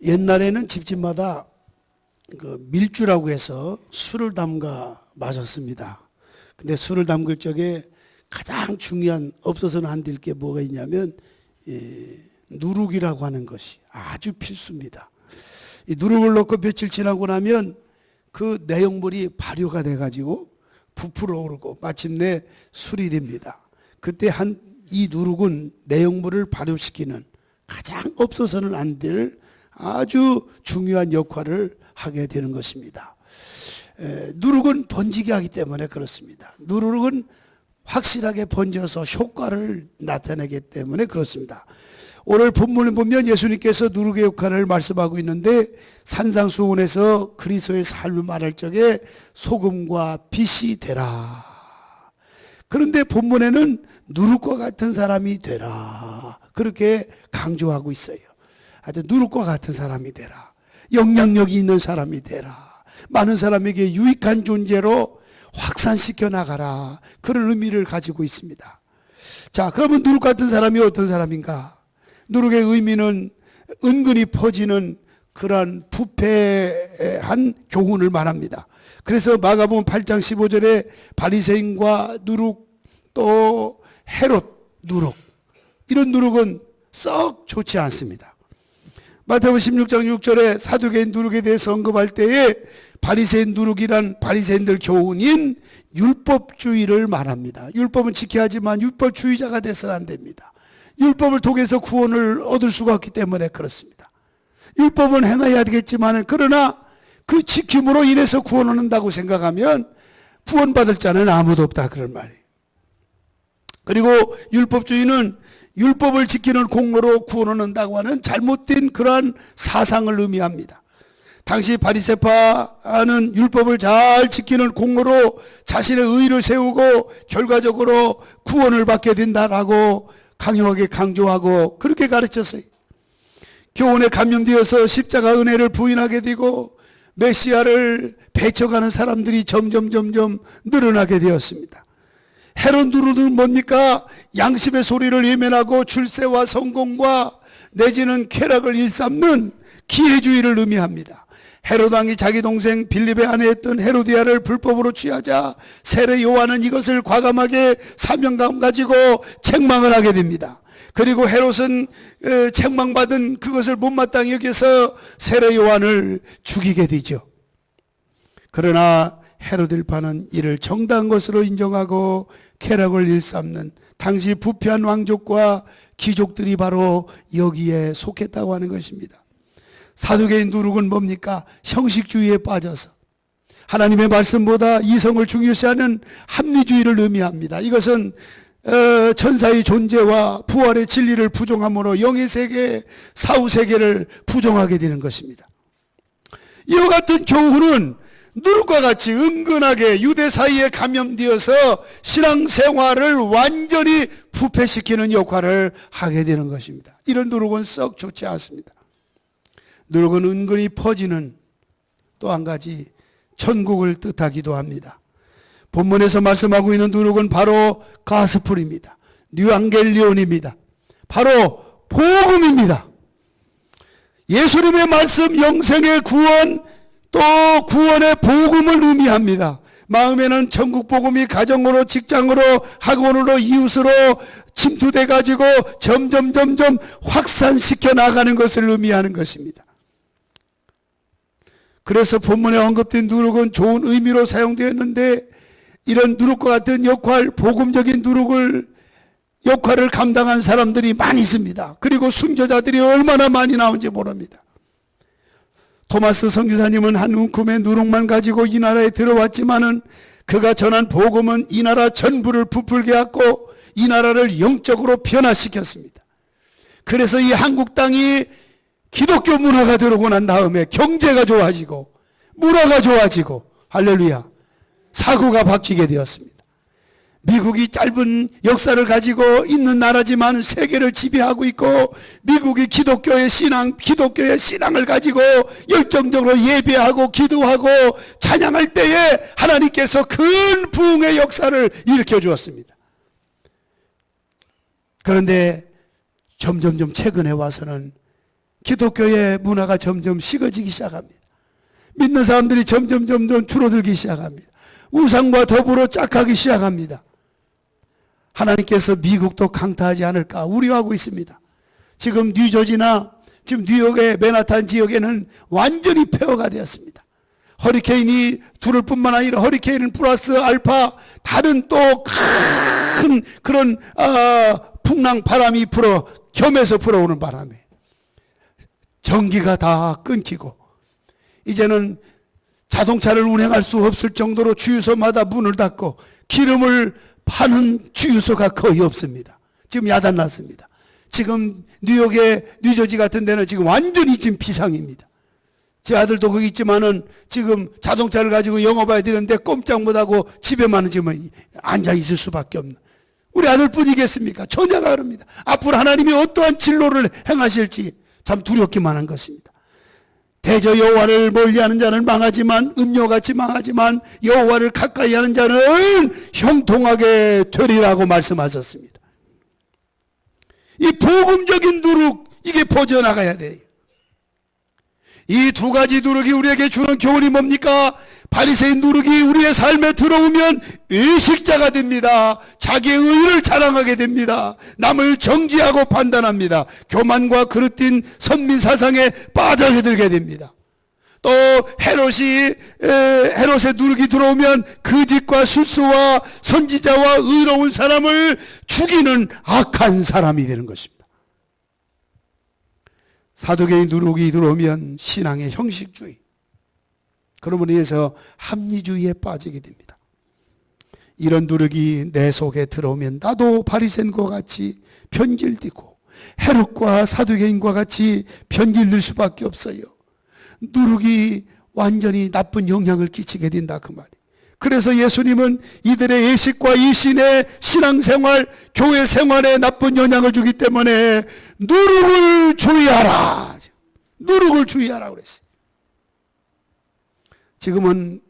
옛날에는 집집마다 그 밀주라고 해서 술을 담가 마셨습니다. 근데 술을 담글 적에 가장 중요한, 없어서는 안 될 게 뭐가 있냐면 누룩이라고 하는 것이 아주 필수입니다. 이 누룩을 넣고 며칠 지나고 나면 그 내용물이 발효가 돼가지고 부풀어 오르고 마침내 술이 됩니다. 그때 이 누룩은 내용물을 발효시키는 가장 없어서는 안 될 아주 중요한 역할을 하게 되는 것입니다. 누룩은 번지게 하기 때문에 그렇습니다. 누룩은 확실하게 번져서 효과를 나타내기 때문에 그렇습니다. 오늘 본문을 보면 예수님께서 누룩의 역할을 말씀하고 있는데, 산상수훈에서 그리스도의 삶을 말할 적에 소금과 빛이 되라. 그런데 본문에는 누룩과 같은 사람이 되라, 그렇게 강조하고 있어요. 하여튼 누룩과 같은 사람이 되라, 영향력이 있는 사람이 되라, 많은 사람에게 유익한 존재로 확산시켜 나가라, 그런 의미를 가지고 있습니다. 자, 그러면 누룩 같은 사람이 어떤 사람인가? 누룩의 의미는 은근히 퍼지는 그러한 부패한 교훈을 말합니다. 그래서 마가복음 8장 15절에 바리새인과 누룩, 또 헤롯 누룩, 이런 누룩은 썩 좋지 않습니다. 마태복음 16장 6절에 사두개인 누룩에 대해서 언급할 때에 바리새인 누룩이란 바리새인들 교훈인 율법주의를 말합니다. 율법은 지켜야 하지만 율법주의자가 돼서는 안 됩니다. 율법을 통해서 구원을 얻을 수가 없기 때문에 그렇습니다. 율법은 행해야 되겠지만, 그러나 그 지킴으로 인해서 구원을 얻는다고 생각하면 구원받을 자는 아무도 없다, 그런 말이에요. 그리고 율법주의는 율법을 지키는 공로로 구원을 얻는다고 하는 잘못된 그러한 사상을 의미합니다. 당시 바리새파는 율법을 잘 지키는 공로로 자신의 의를 세우고 결과적으로 구원을 받게 된다라고 강력하게 강조하고 그렇게 가르쳤어요. 교훈에 감염되어서 십자가 은혜를 부인하게 되고 메시아를 배척하는 사람들이 점점 늘어나게 되었습니다. 헤롯 누룩은 뭡니까? 양심의 소리를 외면하고 출세와 성공과 내지는 쾌락을 일삼는 기회주의를 의미합니다. 헤롯 왕이 자기 동생 빌립의 아내였던 헤로디아를 불법으로 취하자 세례 요한은 이것을 과감하게 사명감 가지고 책망을 하게 됩니다. 그리고 헤롯은 책망받은 그것을 못마땅히 여겨서 세례 요한을 죽이게 되죠. 그러나 헤로딜파는 이를 정당한 것으로 인정하고 쾌락을 일삼는 당시 부패한 왕족과 귀족들이 바로 여기에 속했다고 하는 것입니다. 사두개인 누룩은 뭡니까? 형식주의에 빠져서 하나님의 말씀보다 이성을 중요시하는 합리주의를 의미합니다. 이것은 천사의 존재와 부활의 진리를 부정함으로 영의 세계, 사후 세계를 부정하게 되는 것입니다. 이와 같은 교훈은 누룩과 같이 은근하게 유대 사이에 감염되어서 신앙생활을 완전히 부패시키는 역할을 하게 되는 것입니다. 이런 누룩은 썩 좋지 않습니다. 누룩은 은근히 퍼지는 또 한 가지 천국을 뜻하기도 합니다. 본문에서 말씀하고 있는 누룩은 바로 가스풀입니다. 뉴앙겔리온입니다. 바로 복음입니다. 예수님의 말씀, 영생의 구원, 또 구원의 복음을 의미합니다. 마음에는 천국 복음이 가정으로, 직장으로, 학원으로, 이웃으로 침투돼 가지고 점점 확산시켜 나가는 것을 의미하는 것입니다. 그래서 본문에 언급된 누룩은 좋은 의미로 사용되었는데, 이런 누룩과 같은 역할, 복음적인 역할을 감당한 사람들이 많이 있습니다. 그리고 순교자들이 얼마나 많이 나온지 모릅니다. 토마스 선교사님은 한 움큼의 누룩만 가지고 이 나라에 들어왔지만은 그가 전한 복음은 이 나라 전부를 부풀게 하고 이 나라를 영적으로 변화시켰습니다. 그래서 이 한국 땅이 기독교 문화가 들어오고 난 다음에 경제가 좋아지고 문화가 좋아지고, 할렐루야, 사고가 바뀌게 되었습니다. 미국이 짧은 역사를 가지고 있는 나라지만 세계를 지배하고 있고, 미국이 기독교의 신앙을 가지고 열정적으로 예배하고 기도하고 찬양할 때에 하나님께서 큰 부흥의 역사를 일으켜 주었습니다. 그런데 점점 최근에 와서는 기독교의 문화가 점점 식어지기 시작합니다. 믿는 사람들이 점점 줄어들기 시작합니다. 우상과 더불어 짝하기 시작합니다. 하나님께서 미국도 강타하지 않을까 우려하고 있습니다. 지금 뉴저지나 지금 뉴욕의 맨하탄 지역에는 완전히 폐허가 되었습니다. 허리케인이 두를 뿐만 아니라 허리케인은 플러스 알파 다른 또 큰 그런 풍랑 바람이 겸해서 불어오는 바람에 전기가 다 끊기고 이제는 자동차를 운행할 수 없을 정도로 주유소마다 문을 닫고 기름을 파는 주유소가 거의 없습니다. 지금 야단났습니다. 지금 뉴욕의 뉴저지 같은 데는 지금 완전히 지금 비상입니다. 제 아들도 거기 있지만은 지금 자동차를 가지고 영업해야 되는데 꼼짝 못하고 집에만 지금 앉아 있을 수밖에 없는 우리 아들뿐이겠습니까? 전혀가 그럽니다. 앞으로 하나님이 어떠한 진로를 행하실지 참 두렵기만 한 것입니다. 대저 여호와를 멀리하는 자는 망하지만 음료같이 망하지만 여호와를 가까이 하는 자는 형통하게 되리라고 말씀하셨습니다. 이 복음적인 누룩 이게 퍼져나가야 돼요. 이 두 가지 누룩이 우리에게 주는 교훈이 뭡니까? 바리새인 누룩이 우리의 삶에 들어오면 의식자가 됩니다. 자기의 의를 자랑하게 됩니다. 남을 정지하고 판단합니다. 교만과 그릇된 선민사상에 빠져들게 됩니다. 또 헤롯의 누룩이 들어오면 거짓과 술수와 선지자와 의로운 사람을 죽이는 악한 사람이 되는 것입니다. 사두개의 누룩이 들어오면 신앙의 형식주의, 그러므로 인해서 합리주의에 빠지게 됩니다. 이런 누룩이 내 속에 들어오면 나도 바리새인과 같이 변질되고 헤롯과 사두개인과 같이 변질될 수밖에 없어요. 누룩이 완전히 나쁜 영향을 끼치게 된다 그 말이에요. 그래서 예수님은 이들의 예식과 이신의 신앙생활, 교회 생활에 나쁜 영향을 주기 때문에 누룩을 주의하라. 누룩을 주의하라 그랬어요. 지금은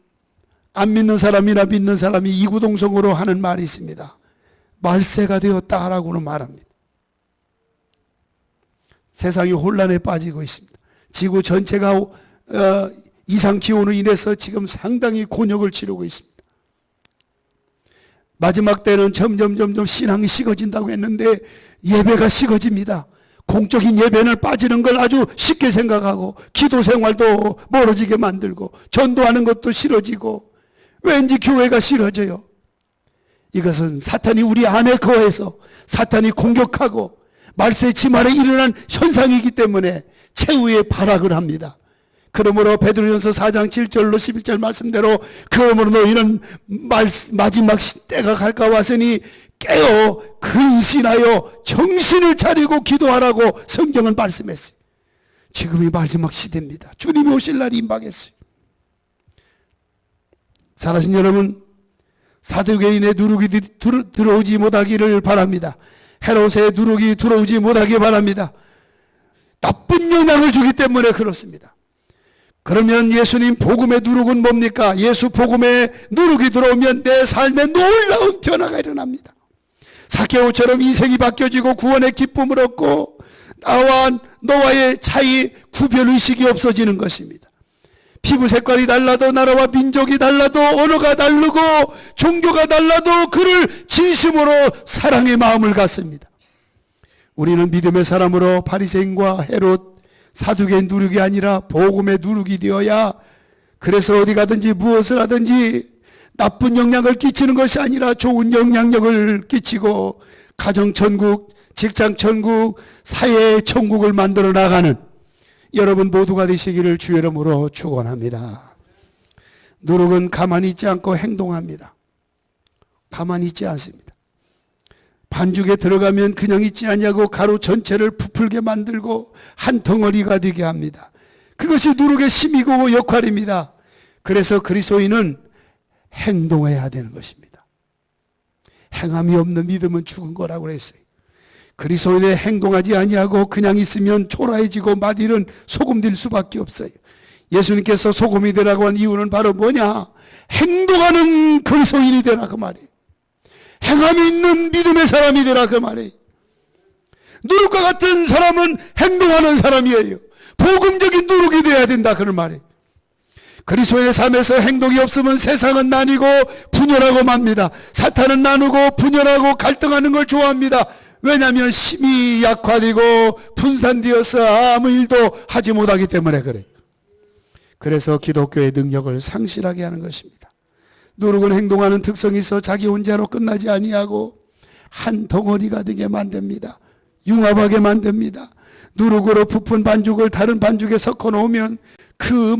안 믿는 사람이나 믿는 사람이 이구동성으로 하는 말이 있습니다. 말세가 되었다라고는 말합니다. 세상이 혼란에 빠지고 있습니다. 지구 전체가 이상기온으로 인해서 지금 상당히 곤욕을 치르고 있습니다. 마지막 때는 점점 신앙이 식어진다고 했는데 예배가 식어집니다. 공적인 예배는 빠지는 걸 아주 쉽게 생각하고 기도 생활도 멀어지게 만들고 전도하는 것도 싫어지고 왠지 교회가 싫어져요. 이것은 사탄이 우리 안에 거해서 사탄이 공격하고 말세 지말에 일어난 현상이기 때문에 최후의 발악을 합니다. 그러므로 베드로전서 4장 7절로 11절 말씀대로 그러므로 너희는 마지막 때가 가까웠으니 깨어 근신하여 정신을 차리고 기도하라고 성경은 말씀했어요. 지금이 마지막 시대입니다. 주님이 오실 날이 임박했어요. 잘하신 여러분, 사두개인의 누룩이 들어오지 못하기를 바랍니다. 헤롯의 누룩이 들어오지 못하기 바랍니다. 나쁜 영향을 주기 때문에 그렇습니다. 그러면 예수님 복음의 누룩은 뭡니까? 예수 복음의 누룩이 들어오면 내 삶에 놀라운 변화가 일어납니다. 사케오처럼 인생이 바뀌어지고 구원의 기쁨을 얻고 나와 너와의 차이 구별의식이 없어지는 것입니다. 피부 색깔이 달라도 나라와 민족이 달라도 언어가 다르고 종교가 달라도 그를 진심으로 사랑의 마음을 갖습니다. 우리는 믿음의 사람으로 바리새인과 헤롯 사두개인 누룩이 아니라 복음의 누룩이 되어야 그래서 어디 가든지 무엇을 하든지 나쁜 영향을 끼치는 것이 아니라 좋은 영향력을 끼치고 가정천국, 직장천국, 사회천국을 만들어 나가는 여러분 모두가 되시기를 주의 이름으로 축원합니다. 누룩은 가만히 있지 않고 행동합니다. 가만히 있지 않습니다. 반죽에 들어가면 그냥 있지 않냐고 가루 전체를 부풀게 만들고 한 덩어리가 되게 합니다. 그것이 누룩의 힘이고 역할입니다. 그래서 그리스도인은 행동해야 되는 것입니다. 행함이 없는 믿음은 죽은 거라고 그랬어요. 그리스도인의 행동하지 아니하고 그냥 있으면 초라해지고 마디는 소금 될 수밖에 없어요. 예수님께서 소금이 되라고 한 이유는 바로 뭐냐? 행동하는 그리스도인이 되라 그 말이에요. 행함이 있는 믿음의 사람이 되라 그 말이에요. 누룩과 같은 사람은 행동하는 사람이에요. 복음적인 누룩이 되어야 된다, 그런 말이에요. 그리스도의 삶에서 행동이 없으면 세상은 나뉘고 분열하고 맙니다. 사탄은 나누고 분열하고 갈등하는 걸 좋아합니다. 왜냐하면 힘이 약화되고 분산되어서 아무 일도 하지 못하기 때문에 그래요. 그래서 기독교의 능력을 상실하게 하는 것입니다. 누룩은 행동하는 특성이 있어 자기 혼자로 끝나지 아니하고 한 덩어리가 되게 만듭니다. 융합하게 만듭니다. 누룩으로 부푼 반죽을 다른 반죽에 섞어 놓으면 그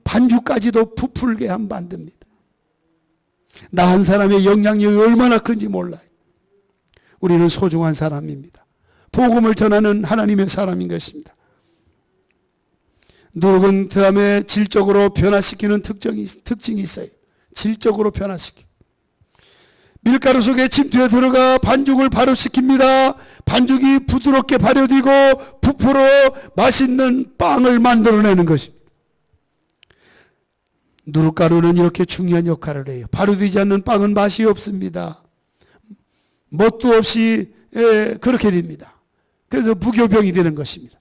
반죽까지도 부풀게 만듭니다. 나 한 사람의 영향력이 얼마나 큰지 몰라요. 우리는 소중한 사람입니다. 복음을 전하는 하나님의 사람인 것입니다. 누룩은 그 다음에 질적으로 변화시키는 특징이 있어요. 질적으로 변화시키고 밀가루 속에 침투해 들어가 반죽을 발효시킵니다. 반죽이 부드럽게 발효되고 부풀어 맛있는 빵을 만들어내는 것입니다. 누룩가루는 이렇게 중요한 역할을 해요. 발효되지 않는 빵은 맛이 없습니다. 멋도 없이 그렇게 됩니다. 그래서 무교병이 되는 것입니다.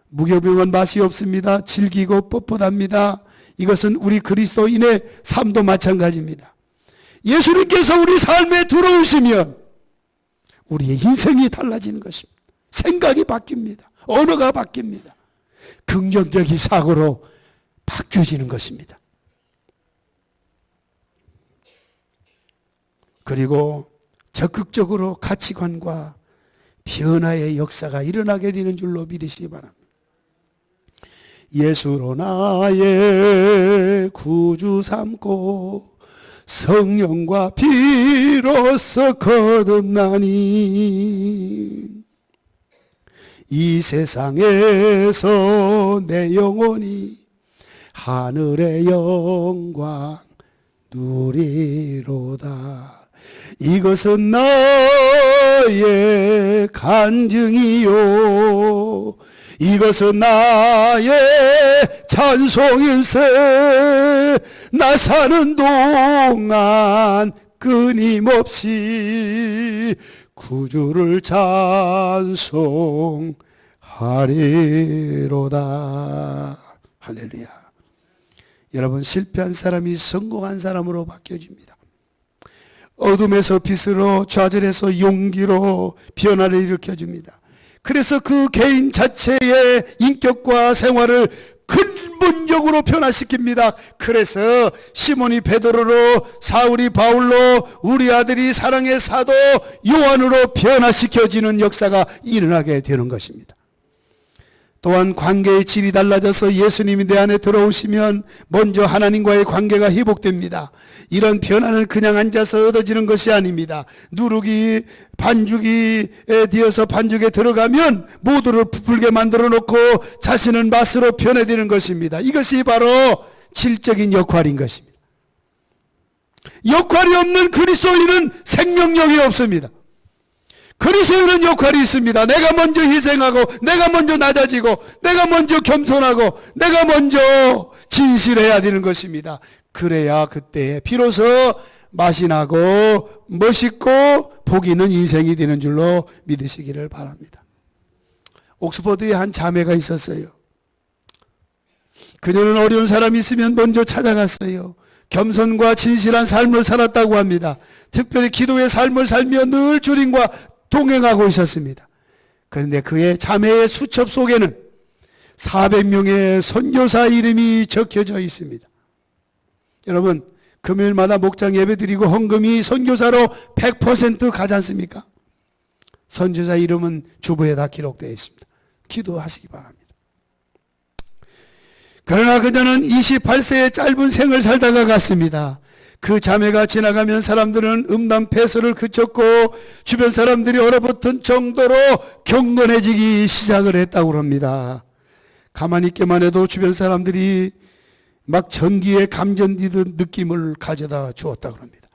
무교병은 맛이 없습니다. 질기고 뻣뻣합니다. 이것은 우리 그리스도인의 삶도 마찬가지입니다. 예수님께서 우리 삶에 들어오시면 우리의 인생이 달라지는 것입니다. 생각이 바뀝니다. 언어가 바뀝니다. 긍정적인 사고로 바뀌어지는 것입니다. 그리고 적극적으로 가치관과 변화의 역사가 일어나게 되는 줄로 믿으시기 바랍니다. 예수로 나의 구주 삼고 성령과 피로써 거듭나니 이 세상에서 내 영혼이 하늘의 영광 누리로다. 이것은 나의 간증이요 이것은 나의 찬송일세. 나 사는 동안 끊임없이 구주를 찬송하리로다. 할렐루야. 여러분, 실패한 사람이 성공한 사람으로 바뀌어집니다. 어둠에서 빛으로, 좌절에서 용기로 변화를 일으켜줍니다. 그래서 그 개인 자체의 인격과 생활을 근본적으로 변화시킵니다. 그래서 시몬이 베드로로, 사울이 바울로, 우리 아들이 사랑의 사도 요한으로 변화시켜지는 역사가 일어나게 되는 것입니다. 또한 관계의 질이 달라져서 예수님이 내 안에 들어오시면 먼저 하나님과의 관계가 회복됩니다. 이런 변화는 그냥 앉아서 얻어지는 것이 아닙니다. 누룩이 반죽이 되어서 반죽에 들어가면 모두를 부풀게 만들어 놓고 자신은 맛으로 변해되는 것입니다. 이것이 바로 질적인 역할인 것입니다. 역할이 없는 그리스도인은 생명력이 없습니다. 그리스도인은 역할이 있습니다. 내가 먼저 희생하고, 내가 먼저 낮아지고, 내가 먼저 겸손하고, 내가 먼저 진실해야 되는 것입니다. 그래야 그때 비로소 맛이 나고 멋있고 복 있는 인생이 되는 줄로 믿으시기를 바랍니다. 옥스퍼드에 한 자매가 있었어요. 그녀는 어려운 사람이 있으면 먼저 찾아갔어요. 겸손과 진실한 삶을 살았다고 합니다. 특별히 기도의 삶을 살며 늘 주님과 동행하고 있었습니다. 그런데 그의 자매의 수첩 속에는 400명의 선교사 이름이 적혀져 있습니다. 여러분, 금요일마다 목장 예배 드리고 헌금이 선교사로 100% 가지 않습니까? 선교사 이름은 주보에 다 기록되어 있습니다. 기도하시기 바랍니다. 그러나 그녀는 28세의 짧은 생을 살다가 갔습니다. 그 자매가 지나가면 사람들은 음란 폐설을 그쳤고 주변 사람들이 얼어붙은 정도로 경건해지기 시작을 했다고 합니다. 가만히 있기만 해도 주변 사람들이 막 전기에 감전되던 느낌을 가져다 주었다고 합니다.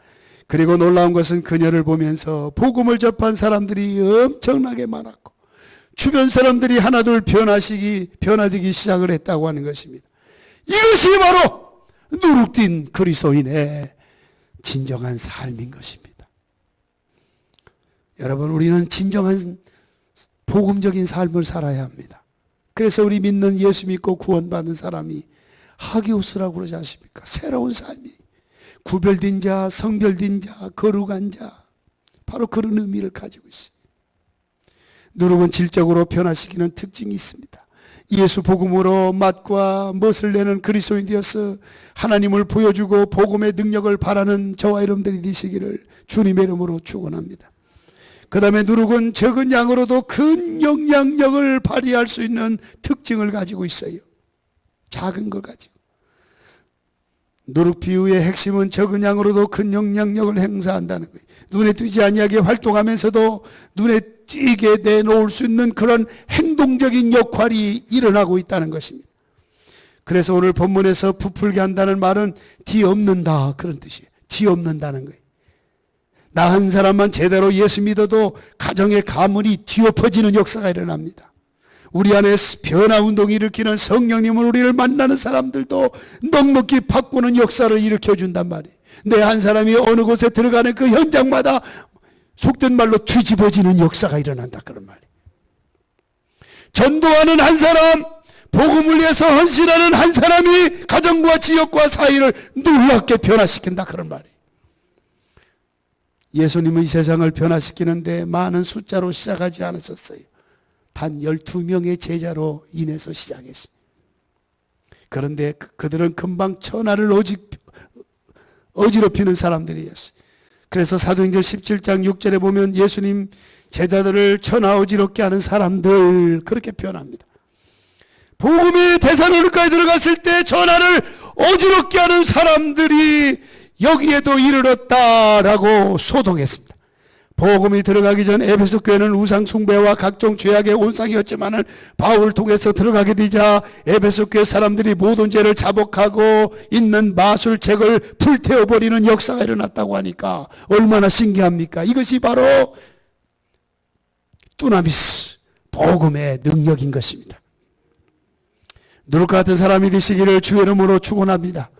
그리고 놀라운 것은 그녀를 보면서 복음을 접한 사람들이 엄청나게 많았고 주변 사람들이 하나둘 변화되기 시작을 했다고 하는 것입니다. 이것이 바로 누룩된 그리스도인의 진정한 삶인 것입니다. 여러분, 우리는 진정한 복음적인 삶을 살아야 합니다. 그래서 우리 믿는 예수 믿고 구원받은 사람이 하기오스라고 그러지 않습니까? 새로운 삶이 구별된 자, 성별된 자, 거룩한 자, 바로 그런 의미를 가지고 있어요. 누룩은 질적으로 변화시키는 특징이 있습니다. 예수 복음으로 맛과 멋을 내는 그리스도인 되어서 하나님을 보여주고 복음의 능력을 바라는 저와 여러분들이 되시기를 주님의 이름으로 축원합니다. 그 다음에 누룩은 적은 양으로도 큰 영향력을 발휘할 수 있는 특징을 가지고 있어요. 작은 걸 가지고. 누룩 비유의 핵심은 적은 양으로도 큰 영향력을 행사한다는 거예요. 눈에 띄지 아니하게 활동하면서도 눈에 띄게 내놓을 수 있는 그런 행동적인 역할이 일어나고 있다는 것입니다. 그래서 오늘 본문에서 부풀게 한다는 말은 뒤엎는다 그런 뜻이에요. 뒤엎는다는 거예요. 나 한 사람만 제대로 예수 믿어도 가정의 가문이 뒤엎어지는 역사가 일어납니다. 우리 안에 변화운동을 일으키는 성령님을 우리를 만나는 사람들도 넉넉히 바꾸는 역사를 일으켜준단 말이에요. 내 한 사람이 어느 곳에 들어가는 그 현장마다 속된 말로 뒤집어지는 역사가 일어난다 그런 말이에요. 전도하는 한 사람, 복음을 위해서 헌신하는 한 사람이 가정과 지역과 사회를 놀랍게 변화시킨다 그런 말이에요. 예수님은 이 세상을 변화시키는데 많은 숫자로 시작하지 않으셨어요. 단 12명의 제자로 인해서 시작했어요. 그런데 그들은 금방 천하를 어지럽히는 사람들이었어요. 그래서 사도행전 17장 6절에 보면 예수님 제자들을 천하 어지럽게 하는 사람들 그렇게 표현합니다. 복음이 데살로니가에 들어갔을 때 천하를 어지럽게 하는 사람들이 여기에도 이르렀다라고 소동했습니다. 복음이 들어가기 전 에베소 교회는 우상 숭배와 각종 죄악의 온상이었지만은 바울을 통해서 들어가게 되자 에베소 교회 사람들이 모든 죄를 자복하고 있는 마술책을 불태워버리는 역사가 일어났다고 하니까 얼마나 신기합니까? 이것이 바로 두나미스 복음의 능력인 것입니다. 누룩 같은 사람이 되시기를 주의 이름으로 축원합니다.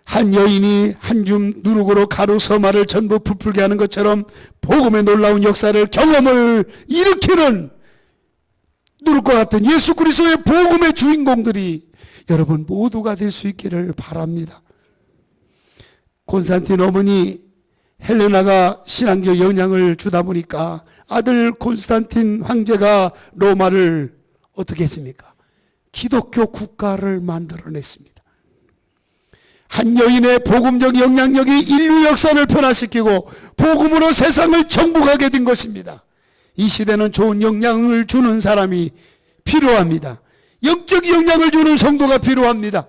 한 여인이 한 줌 누룩으로 가루 서마를 전부 부풀게 하는 것처럼 복음의 놀라운 역사를 경험을 일으키는 누룩과 같은 예수 그리스도의 복음의 주인공들이 여러분 모두가 될 수 있기를 바랍니다. 콘스탄틴 어머니 헬레나가 신앙적 영향을 주다 보니까 아들 콘스탄틴 황제가 로마를 어떻게 했습니까? 기독교 국가를 만들어냈습니다. 한 여인의 복음적 영향력이 인류 역사를 변화시키고 복음으로 세상을 정복하게 된 것입니다. 이 시대는 좋은 영향을 주는 사람이 필요합니다. 영적 영향을 주는 성도가 필요합니다.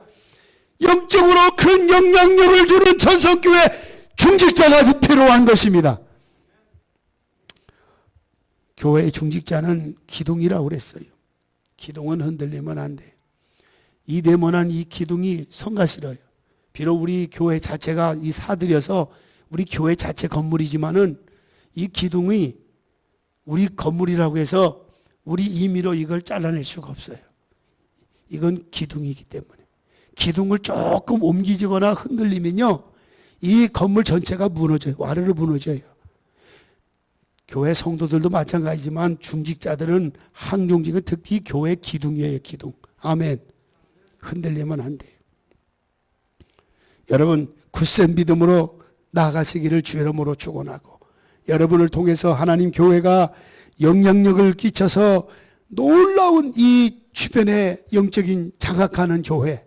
영적으로 큰 영향력을 주는 전성교회 중직자가 필요한 것입니다. 교회의 중직자는 기둥이라고 그랬어요. 기둥은 흔들리면 안 돼. 이 네모난 이 기둥이 성가시러요. 비록 우리 교회 자체가 이 사들여서 우리 교회 자체 건물이지만은 이 기둥이 우리 건물이라고 해서 우리 임의로 이걸 잘라낼 수가 없어요. 이건 기둥이기 때문에. 기둥을 조금 옮기거나 흔들리면요. 이 건물 전체가 무너져요. 와르르 무너져요. 교회 성도들도 마찬가지지만 중직자들은 항종직은 특히 교회 기둥이에요. 기둥. 아멘. 흔들리면 안 돼요. 여러분 굳센 믿음으로 나아가시기를 주의 이름으로 축원하고 여러분을 통해서 하나님 교회가 영향력을 끼쳐서 놀라운 이 주변의 영적인 장악하는 교회,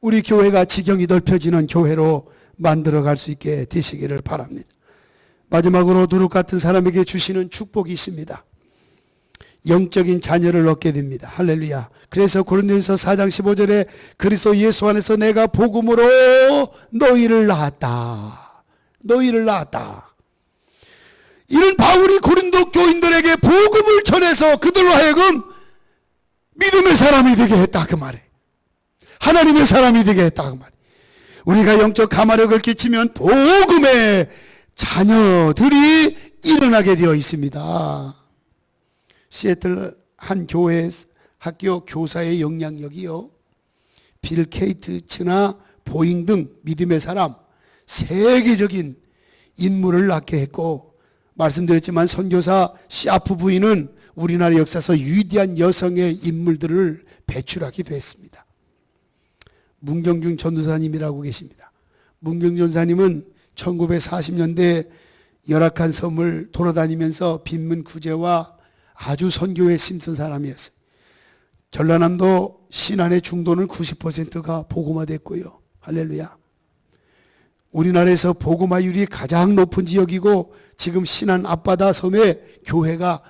우리 교회가 지경이 넓혀지는 교회로 만들어갈 수 있게 되시기를 바랍니다. 마지막으로 누룩 같은 사람에게 주시는 축복이 있습니다. 영적인 자녀를 얻게 됩니다. 할렐루야. 그래서 고린도전서 4장 15절에 그리스도 예수 안에서 내가 복음으로 너희를 낳았다. 너희를 낳았다. 이런 바울이 고린도 교인들에게 복음을 전해서 그들로 하여금 믿음의 사람이 되게 했다 그 말이에요. 하나님의 사람이 되게 했다 그 말이에요. 우리가 영적 가마력을 끼치면 복음의 자녀들이 일어나게 되어 있습니다. 시애틀 한 교회 학교 교사의 영향력이요, 빌 게이츠나 보잉 등 믿음의 사람 세계적인 인물을 낳게 했고, 말씀드렸지만 선교사 시아프 부인은 우리나라 역사에서 위대한 여성의 인물들을 배출하기도 했습니다. 문경중 전도사님이라고 계십니다. 문경중 전도사님은 1940년대 열악한 섬을 돌아다니면서 빈민 구제와 아주 선교에 힘쓴 사람이었어요. 전라남도 신안의 중도는 90%가 복음화됐고요. 할렐루야. 우리나라에서 복음화율이 가장 높은 지역이고 지금 신안 앞바다 섬에 교회가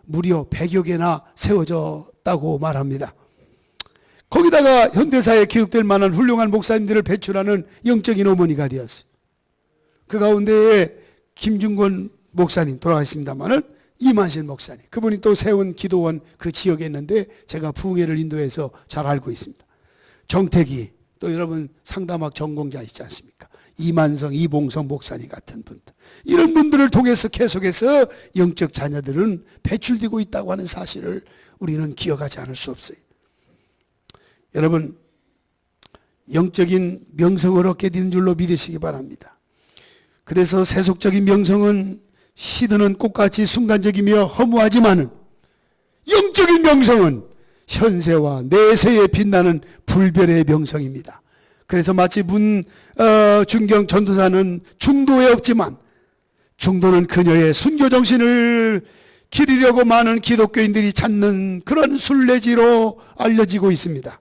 무려 100여 개나 세워졌다고 말합니다. 거기다가 현대사에 기록될 만한 훌륭한 목사님들을 배출하는 영적인 어머니가 되었어요. 그 가운데에 김중권 목사님 돌아가셨습니다마는 이만실 목사님, 그분이 또 세운 기도원 그 지역에 있는데 제가 부흥회를 인도해서 잘 알고 있습니다. 정택이, 또 여러분 상담학 전공자 있지 않습니까? 이만성, 이봉성 목사님 같은 분들, 이런 분들을 통해서 계속해서 영적 자녀들은 배출되고 있다고 하는 사실을 우리는 기억하지 않을 수 없어요. 여러분, 영적인 명성을 얻게 되는 줄로 믿으시기 바랍니다. 그래서 세속적인 명성은 시드는 꽃같이 순간적이며 허무하지만은 영적인 명성은 현세와 내세에 빛나는 불별의 명성입니다. 그래서 마치 중경 전도사는 중도에 없지만 중도는 그녀의 순교 정신을 기리려고 많은 기독교인들이 찾는 그런 순례지로 알려지고 있습니다.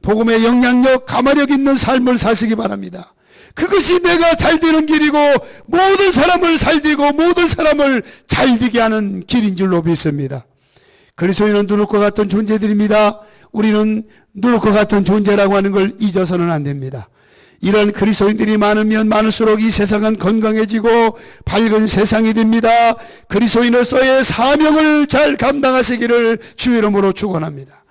복음의 영향력, 가마력 있는 삶을 사시기 바랍니다. 그것이 내가 잘되는 길이고 모든 사람을 살리고 모든 사람을 잘되게 하는 길인 줄로 믿습니다. 그리스도인은 누룩과 같은 존재들입니다. 우리는 누룩과 같은 존재라고 하는 걸 잊어서는 안 됩니다. 이런 그리스도인들이 많으면 많을수록 이 세상은 건강해지고 밝은 세상이 됩니다. 그리스도인으로서의 사명을 잘 감당하시기를 주의 이름으로 축원합니다.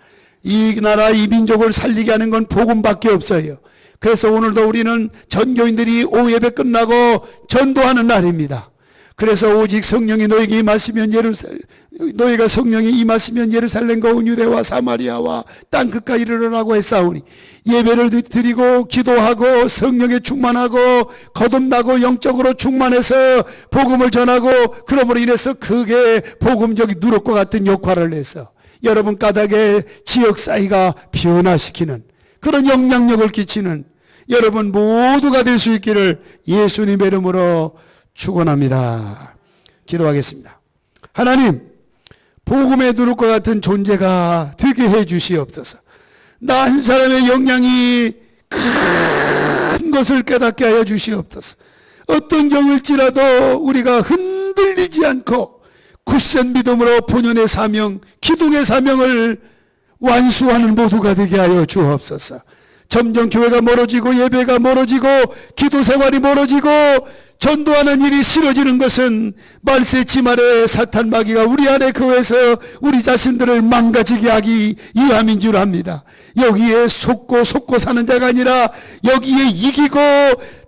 이 나라 이 민족을 살리게 하는 건 복음밖에 없어요. 그래서 오늘도 우리는 전교인들이 오후 예배 끝나고 전도하는 날입니다. 그래서 오직 성령이 너에게 임하시면 너희가 성령이 임하시면 예루살렘과 온 유대와 사마리아와 땅 끝까지 이르러라고 했사오니, 예배를 드리고 기도하고 성령에 충만하고 거듭나고 영적으로 충만해서 복음을 전하고, 그러므로 인해서 그게 복음적 누룩과 같은 역할을 해서 여러분 까닭에 지역 사이가 변화시키는 그런 영향력을 끼치는 여러분 모두가 될 수 있기를 예수님의 이름으로 축원합니다. 기도하겠습니다. 하나님, 복음의 누룩과 같은 존재가 되게 해 주시옵소서. 나 한 사람의 영향이 큰 것을 깨닫게 하여 주시옵소서. 어떤 경우일지라도 우리가 흔들리지 않고 굳센 믿음으로 본연의 사명, 기둥의 사명을 완수하는 모두가 되게 하여 주옵소서. 점점 교회가 멀어지고 예배가 멀어지고 기도 생활이 멀어지고 전도하는 일이 싫어지는 것은 말세 지말에 사탄 마귀가 우리 안에 거해서 우리 자신들을 망가지게 하기 위함인 줄 압니다. 여기에 속고 사는 자가 아니라 여기에 이기고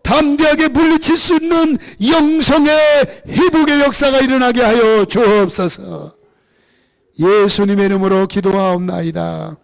담대하게 물리칠 수 있는 영성의 회복의 역사가 일어나게 하여 주옵소서. 예수님의 이름으로 기도하옵나이다.